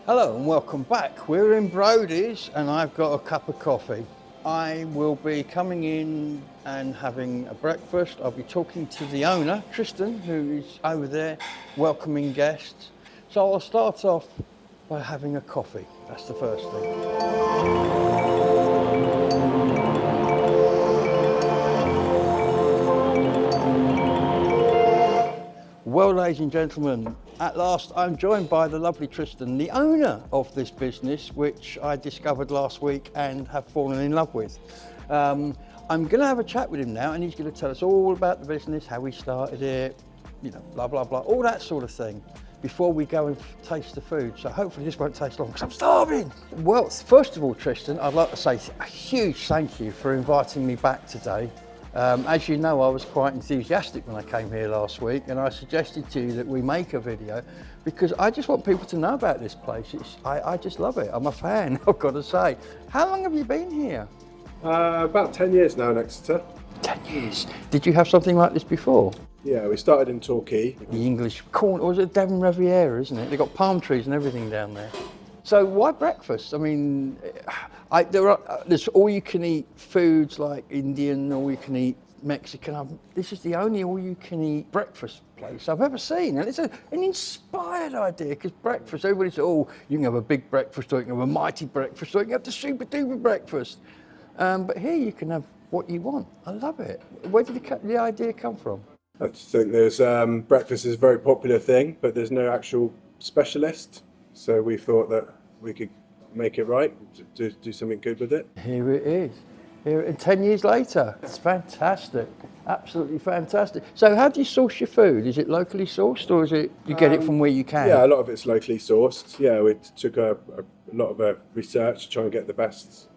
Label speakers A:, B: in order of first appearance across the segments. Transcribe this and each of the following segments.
A: Hello and welcome back. We're in Brody's and I've got a cup of coffee. I will be coming in and having a breakfast. I'll be talking to the owner, Tristan, who is over there welcoming guests. So I'll start off by having a coffee. That's the first thing. Well, ladies and gentlemen, at last I'm joined by the lovely Tristan, the owner of this business, which I discovered last week and have fallen in love with. I'm going to have a chat with him now and he's going to tell us all about the business, how he started it, you know, blah, blah, blah, all that sort of thing before we go and taste the food. So hopefully this won't taste long because I'm starving. Well, first of all, Tristan, I'd like to say a huge thank you for inviting me back today. As you know, I was quite enthusiastic when I came here last week and I suggested to you that we make a video because I just want people to know about this place. I just love it. I'm a fan, I've got to say. How long have you been here?
B: About 10 years now in Exeter.
A: 10 years. Did you have something like this before?
B: Yeah, we started in Torquay.
A: The English corn, or was it Devon Riviera, isn't it? They've got palm trees and everything down there. So why breakfast? I mean, there's all-you-can-eat foods like Indian, all-you-can-eat Mexican. This is the only all-you-can-eat breakfast place I've ever seen, and it's an inspired idea because breakfast. Everybody says, "Oh, you can have a big breakfast, or you can have a mighty breakfast, or you can have the super-duper breakfast." But here you can have what you want. I love it. Where did the idea come from?
B: I think there's breakfast is a very popular thing, but there's no actual specialist. So we thought that we could make it right, do something good with it.
A: Here it is. Here, 10 years later. It's fantastic. Absolutely fantastic. So how do you source your food? Is it locally sourced or is it you get it from where you can?
B: Yeah, a lot of it's locally sourced. Yeah, we took a lot of research to try and get the best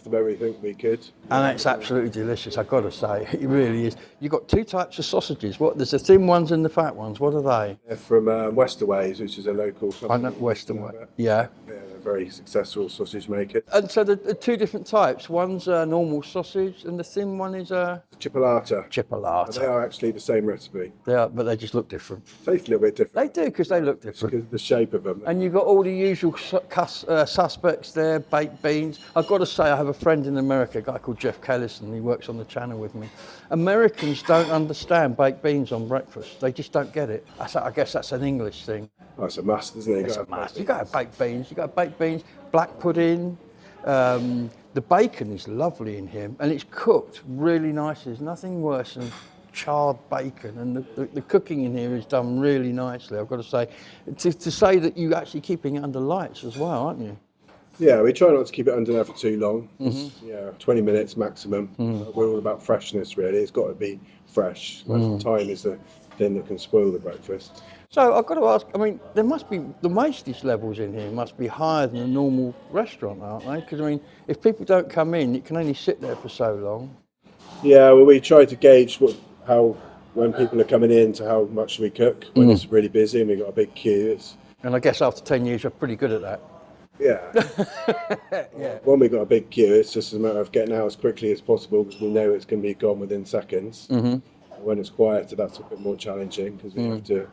B: of everything we could.
A: And it's absolutely delicious, I've got to say. It really is. You've got two types of sausages. There's the thin ones and the fat ones. What are they?
B: They're from Westerways, which is a local company.
A: I know Western way. Yeah.
B: Yeah, they're very successful sausage maker.
A: And so the two different types. One's a normal sausage and the thin one is a
B: Chipolata.
A: chipolata.
B: They are actually the same recipe.
A: They are, but they just look different.
B: Taste a little bit different.
A: They do, because they look different.
B: Because of the shape of them.
A: And you've got all the usual suspects there, baked beans. I've got to say, I have a friend in America, a guy called Jeff Kellison, he works on the channel with me. Americans don't understand baked beans on breakfast. They just don't get it. I guess that's an English thing.
B: Oh, it's a must, isn't it?
A: It's a must. You've got to have baked beans. You've got baked beans, black pudding. The bacon is lovely in here, and it's cooked really nicely. There's nothing worse than charred bacon, and the cooking in here is done really nicely, I've got to say. To say that you're actually keeping it under lights as well, aren't you?
B: Yeah, we try not to keep it under there for too long.
A: Mm-hmm.
B: Yeah, 20 minutes maximum. We're all about freshness, really. It's got to be fresh. Time is the thing that can spoil the breakfast.
A: So I've got to ask, I mean, there must be, the wastage levels in here must be higher than a normal restaurant, aren't they? Because, I mean, if people don't come in, it can only sit there for so long.
B: Yeah, well, we try to gauge when people are coming in to how much we cook. When it's really busy and we've got a big queue.
A: And I guess after 10 years, you're pretty good at that.
B: Yeah.
A: Yeah.
B: When we've got a big queue, it's just a matter of getting out as quickly as possible because we know it's going to be gone within seconds. When it's quieter, that's a bit more challenging because we have to,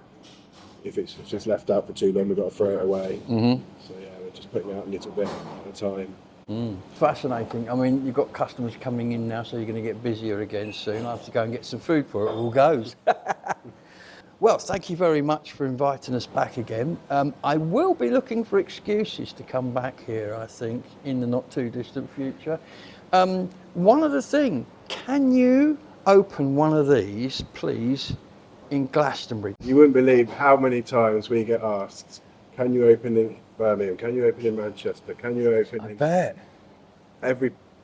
B: if it's just left out for too long, we've got to throw it away. So yeah, we're just putting it out a little bit at a time.
A: Fascinating. I mean, you've got customers coming in now, so you're going to get busier again soon. I have to go and get some food for it. All goes. Well, thank you very much for inviting us back again. I will be looking for excuses to come back here, I think, in the not too distant future. One other thing, can you open one of these, please, in Glastonbury?
B: You wouldn't believe how many times we get asked, can you open in Birmingham? Can you open in Manchester? Can you open
A: I
B: in...
A: bet.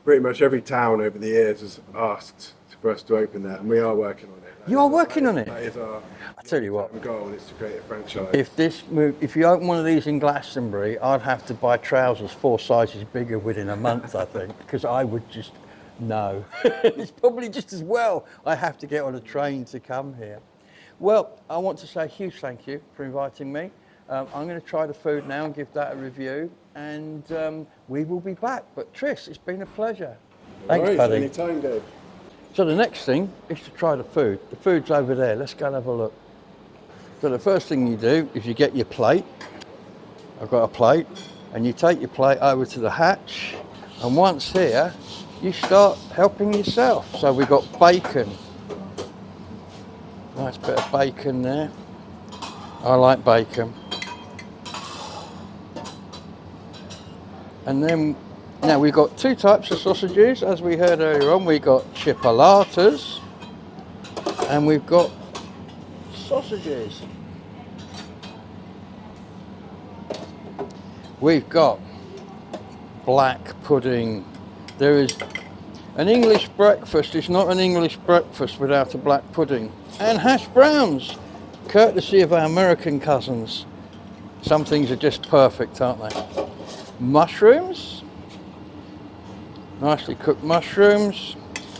B: Pretty much every town over the years has asked for us to open that, and we are working on it.
A: You are working on it?
B: That is our
A: I tell you what,
B: goal, is to create a franchise.
A: if you open one of these in Glastonbury, I'd have to buy trousers 4 sizes bigger within a month, I think, because I would just, no. It's probably just as well I have to get on a train to come here. Well, I want to say a huge thank you for inviting me. I'm going to try the food now and give that a review, and we will be back. But Tris, it's been a pleasure. Thanks,
B: Right,
A: buddy.
B: anytime, Dave.
A: So the next thing is to try the food. The food's over there. Let's go and have a look. So the first thing you do is you get your plate. I've got a plate, and you take your plate over to the hatch, and once here, you start helping yourself. So we've got bacon. Nice bit of bacon there. I like bacon. And then, now we've got two types of sausages, as we heard earlier on. We've got chipolatas, and we've got sausages. We've got black pudding. There is an English breakfast. It's not an English breakfast without a black pudding. And hash browns, courtesy of our American cousins. Some things are just perfect, aren't they? Mushrooms, nicely cooked mushrooms.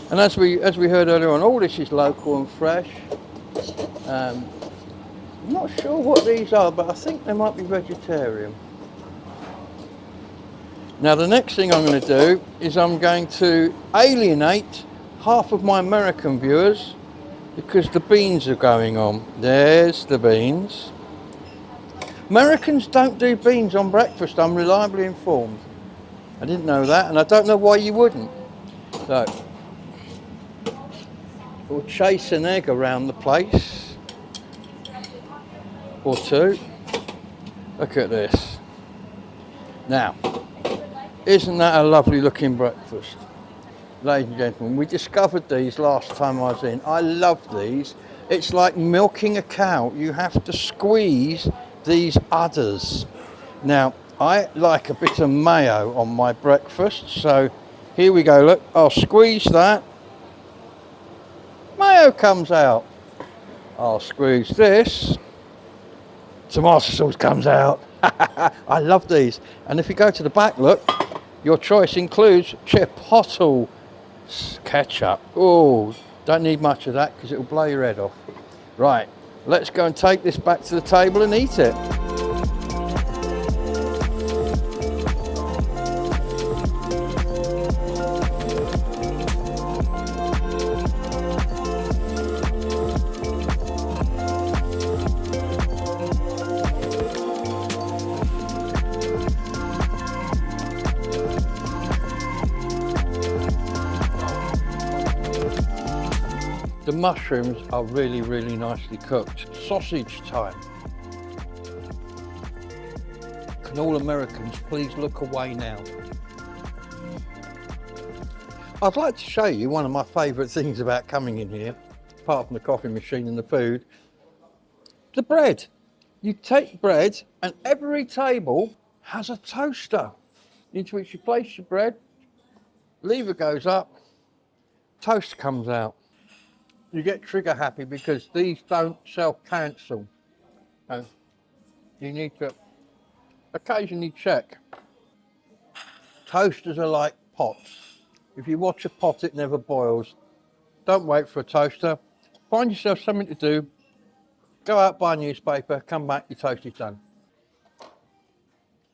A: And as we heard earlier on, all this is local and fresh. I'm not sure what these are, but I think they might be vegetarian. Now the next thing I'm going to do is I'm going to alienate half of my American viewers because the beans are going on. There's the beans. Americans don't do beans on breakfast, I'm reliably informed. I didn't know that, and I don't know why you wouldn't. So, we'll chase an egg around the place, or two. Look at this. Now, isn't that a lovely looking breakfast? Ladies and gentlemen, we discovered these last time I was in. I love these. It's like milking a cow. You have to squeeze these udders. Now, I like a bit of mayo on my breakfast, so here we go. Look, I'll squeeze that. Mayo comes out. I'll squeeze this. Tomato sauce comes out. I love these. And if you go to the back, look, your choice includes chipotle ketchup. Oh, don't need much of that because it'll blow your head off. Right, let's go and take this back to the table and eat it. The mushrooms are really, really nicely cooked. Sausage time. Can all Americans please look away now? I'd like to show you one of my favourite things about coming in here, apart from the coffee machine and the food. The bread. You take bread and every table has a toaster into which you place your bread, lever goes up, toast comes out. You get trigger happy because these don't self-cancel. And you need to occasionally check. Toasters are like pots. If you watch a pot, it never boils. Don't wait for a toaster. Find yourself something to do. Go out, buy a newspaper, come back, your toast is done.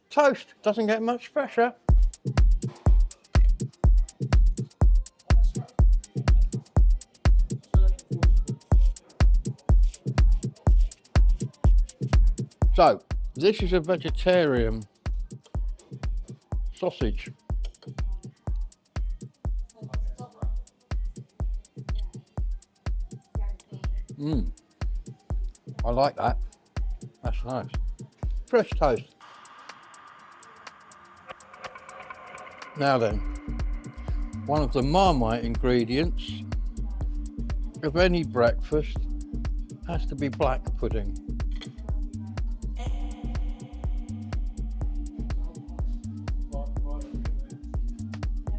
A: Toast doesn't get much fresher. So, this is a vegetarian sausage. I like that. That's nice. Fresh toast. Now then, one of the Marmite ingredients of any breakfast has to be black pudding.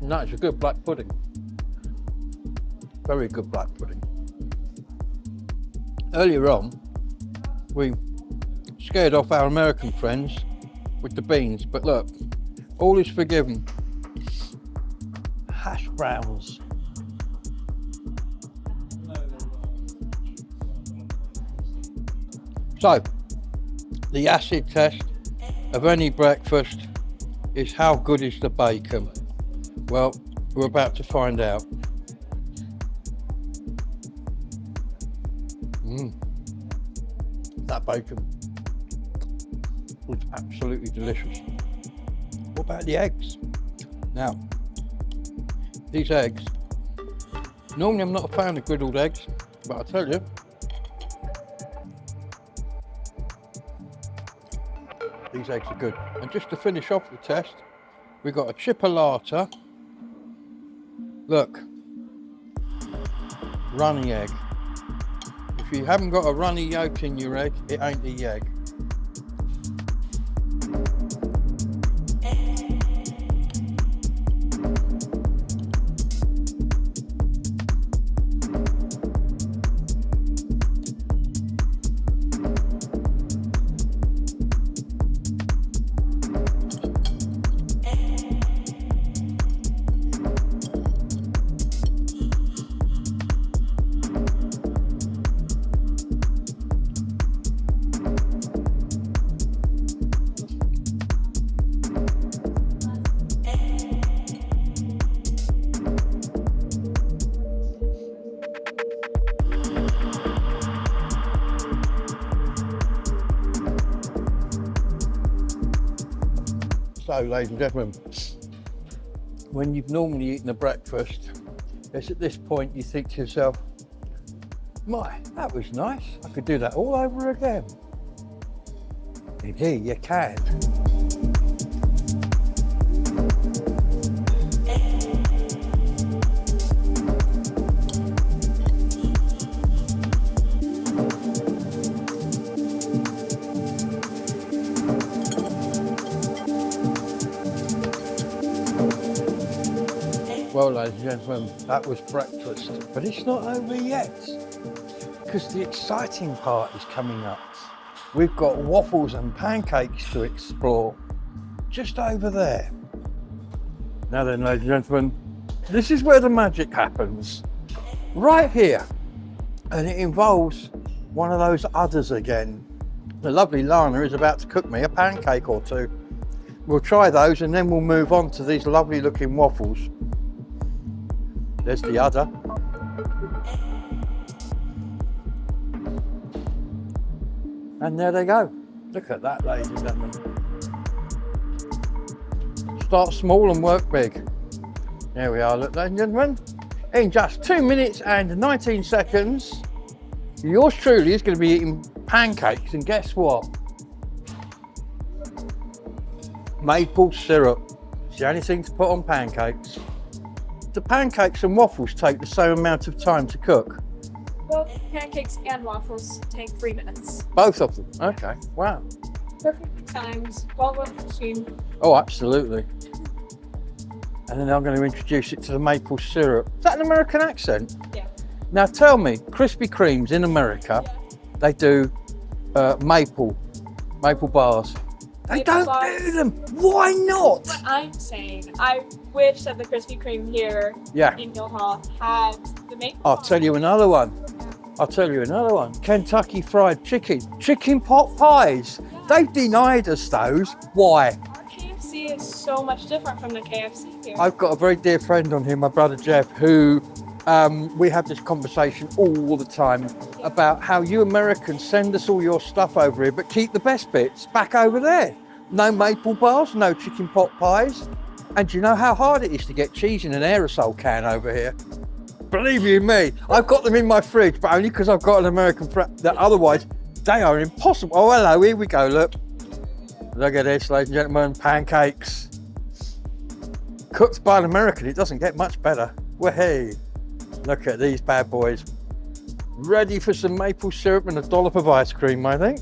A: No, it's a good black pudding. Very good black pudding. Earlier on, we scared off our American friends with the beans, but look, all is forgiven. Hash browns. So, the acid test of any breakfast is how good is the bacon? Well, we're about to find out. That bacon. was absolutely delicious. What about the eggs? Now, these eggs, normally I'm not a fan of griddled eggs, but I tell you, these eggs are good. And just to finish off the test, we've got a chipolata. Look, runny egg. If you haven't got a runny yolk in your egg, it ain't the egg. So, ladies and gentlemen, when you've normally eaten a breakfast, it's at this point you think to yourself, my, that was nice. I could do that all over again. And here you can. Well, ladies and gentlemen, that was breakfast, but it's not over yet, because the exciting part is coming up. We've got waffles and pancakes to explore, just over there. Now then, ladies and gentlemen, this is where the magic happens, right here, and it involves one of those udders again. The lovely Lana is about to cook me a pancake or two. We'll try those and then we'll move on to these lovely looking waffles. There's the udder. And there they go. Look at that, ladies and gentlemen. Start small and work big. There we are, look, ladies and gentlemen. In just 2 minutes and 19 seconds, yours truly is going to be eating pancakes. And guess what? Maple syrup. It's the only thing to put on pancakes. The pancakes and waffles take the same amount of time to cook?
C: Both pancakes and waffles take 3 minutes.
A: Both of them? Okay, wow.
C: Perfect times, well-worked machine.
A: Oh, absolutely. And then I'm going to introduce it to the maple syrup. Is that an American accent?
C: Yeah.
A: Now tell me, Krispy Kremes in America, they do maple bars. They don't do them. Why not?
C: What I'm saying, I wish that the Krispy Kreme here in Guildhall had the maple.
A: I'll tell you another one. Kentucky Fried Chicken. Chicken pot pies. They've denied us those. Why?
C: Our KFC is so much different from the KFC here.
A: I've got a very dear friend on here, my brother Jeff, who we have this conversation all the time about how you Americans send us all your stuff over here, but keep the best bits back over there. No maple bars, no chicken pot pies. And do you know how hard it is to get cheese in an aerosol can over here? Believe you me, I've got them in my fridge, but only because I've got an American that otherwise they are impossible. Oh, hello, here we go, look. Look at this, ladies and gentlemen, pancakes. Cooked by an American, it doesn't get much better. Well, hey, look at these bad boys. Ready for some maple syrup and a dollop of ice cream, I think.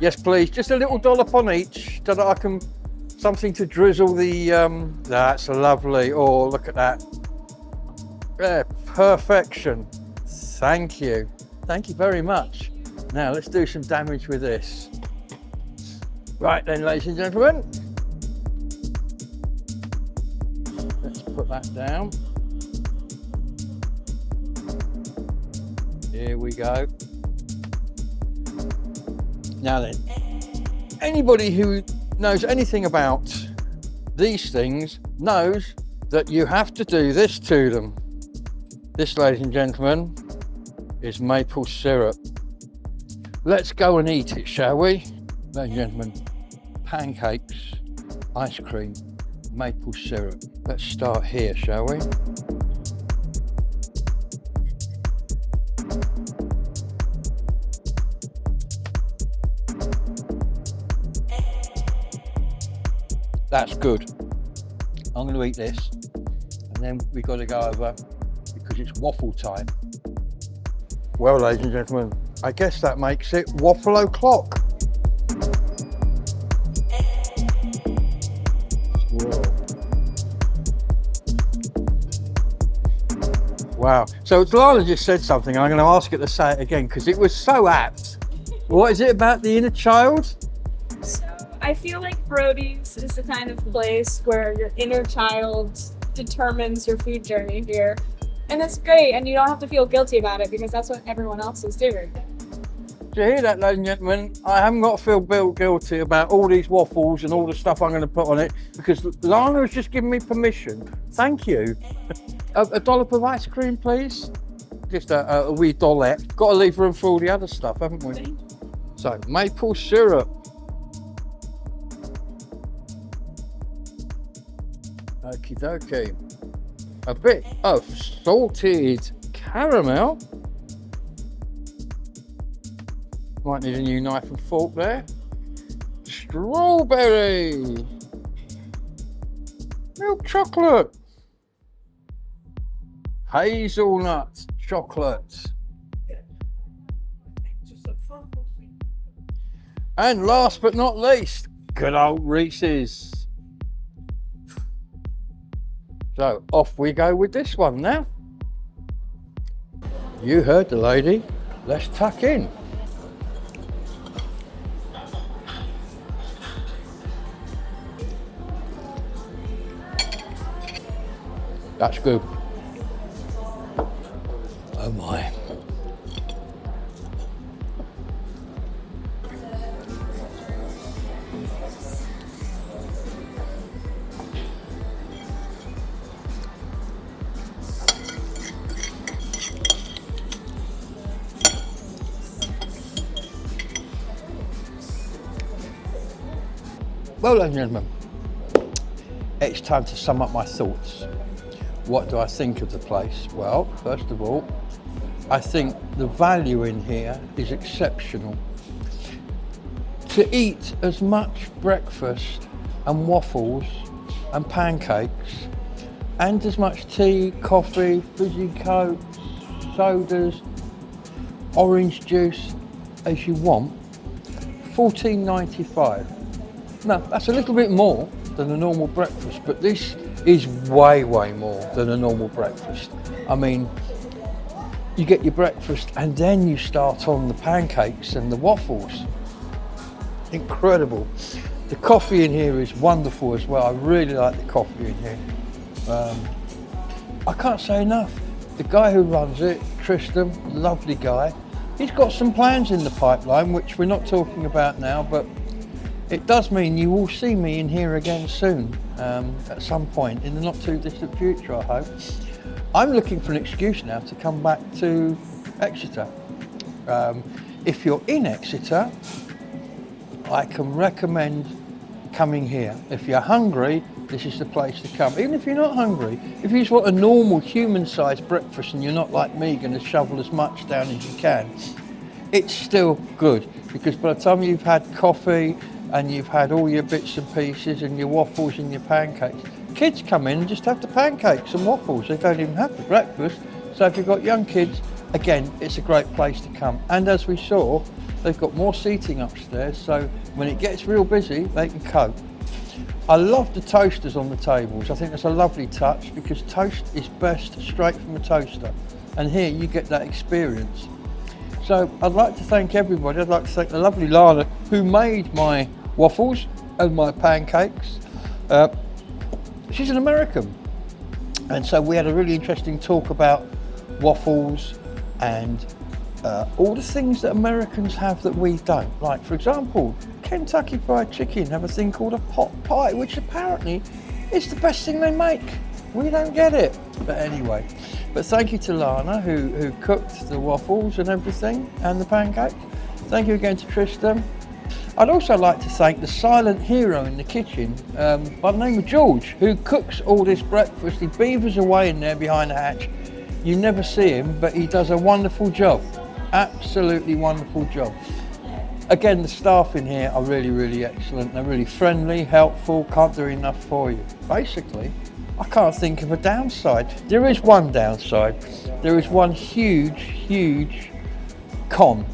A: Yes, please, just a little dollop on each, so that I can, something to drizzle the, that's lovely. Oh, look at that. Yeah, perfection. Thank you. Thank you very much. Now, let's do some damage with this. Right then, ladies and gentlemen. Let's put that down. Here we go. Now then, anybody who knows anything about these things knows that you have to do this to them. This, ladies and gentlemen, is maple syrup. Let's go and eat it, shall we? Ladies and gentlemen, pancakes, ice cream, maple syrup. Let's start here, shall we? That's good. I'm going to eat this, and then we've got to go over, because it's waffle time. Well, ladies and gentlemen, I guess that makes it waffle o'clock. Wow. So Lana just said something, and I'm going to ask her to say it again, because it was so apt. What is it about the inner child?
C: So I feel like Brody's is the kind of place where your inner child determines your food journey here. And that's great, and you don't have to feel guilty about it, because that's what everyone else is doing.
A: Do you hear that, ladies and gentlemen? I haven't got to feel guilty about all these waffles and all the stuff I'm going to put on it, because Lana has just given me permission. Thank you. A dollop of ice cream, please. Just a wee dollop. Got to leave room for all the other stuff, haven't we? So, maple syrup. Okie dokie. A bit of salted caramel. Might need a new knife and fork there. Strawberry. Milk chocolate. Hazelnut chocolate. And last but not least, good old Reese's. So off we go with this one now. You heard the lady. Let's tuck in. That's good. Oh my. Well, ladies and gentlemen, it's time to sum up my thoughts. What do I think of the place? Well, first of all, I think the value in here is exceptional. To eat as much breakfast and waffles and pancakes and as much tea, coffee, fizzy cokes, sodas, orange juice as you want, $14.95. Now, that's a little bit more than a normal breakfast, but this is way more than a normal breakfast. I mean, you get your breakfast and then you start on the pancakes and the waffles. Incredible. The coffee in here is wonderful as well. I really like the coffee in here. I can't say enough. The guy who runs it, Tristan, lovely guy. He's got some plans in the pipeline, which we're not talking about now, but it does mean you will see me in here again soon, at some point in the not too distant future, I hope. I'm looking for an excuse now to come back to Exeter. If you're in Exeter, I can recommend coming here. If you're hungry, this is the place to come. Even if you're not hungry, if you just want a normal human-sized breakfast and you're not like me going to shovel as much down as you can, it's still good, because by the time you've had coffee and you've had all your bits and pieces and your waffles and your pancakes, kids come in and just have the pancakes and waffles. They don't even have the breakfast. So if you've got young kids, again, it's a great place to come. And as we saw, they've got more seating upstairs, so when it gets real busy, they can cope. I love the toasters on the tables. I think that's a lovely touch, because toast is best straight from a toaster. And here you get that experience. So I'd like to thank everybody. I'd like to thank the lovely Lana who made my waffles and my pancakes. She's an American. And so we had a really interesting talk about waffles and all the things that Americans have that we don't. Like, for example, Kentucky Fried Chicken have a thing called a pot pie, which apparently is the best thing they make. We don't get it. But anyway, but thank you to Lana who cooked the waffles and everything and the pancakes. Thank you again to Tristan. I'd also like to thank the silent hero in the kitchen by the name of George, who cooks all this breakfast. He beavers away in there behind the hatch. You never see him, but he does a wonderful job. Absolutely wonderful job. Again, the staff in here are really, really excellent. They're really friendly, helpful, can't do enough for you. Basically, I can't think of a downside. There is one downside. There is one huge, huge con,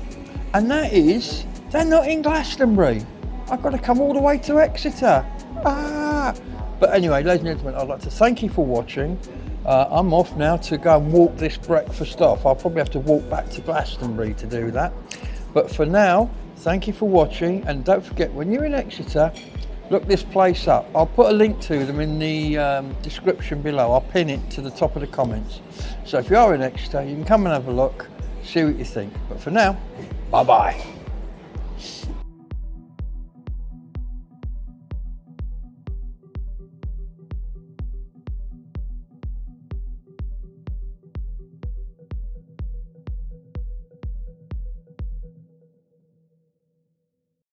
A: and that is they're not in Glastonbury. I've got to come all the way to Exeter. But anyway, ladies and gentlemen, I'd like to thank you for watching. I'm off now to go and walk this breakfast off. I'll probably have to walk back to Glastonbury to do that. But for now, thank you for watching, and don't forget, when you're in Exeter, look this place up. I'll put a link to them in the description below. I'll pin it to the top of the comments. So if you are in Exeter, you can come and have a look, see what you think. But for now, bye-bye.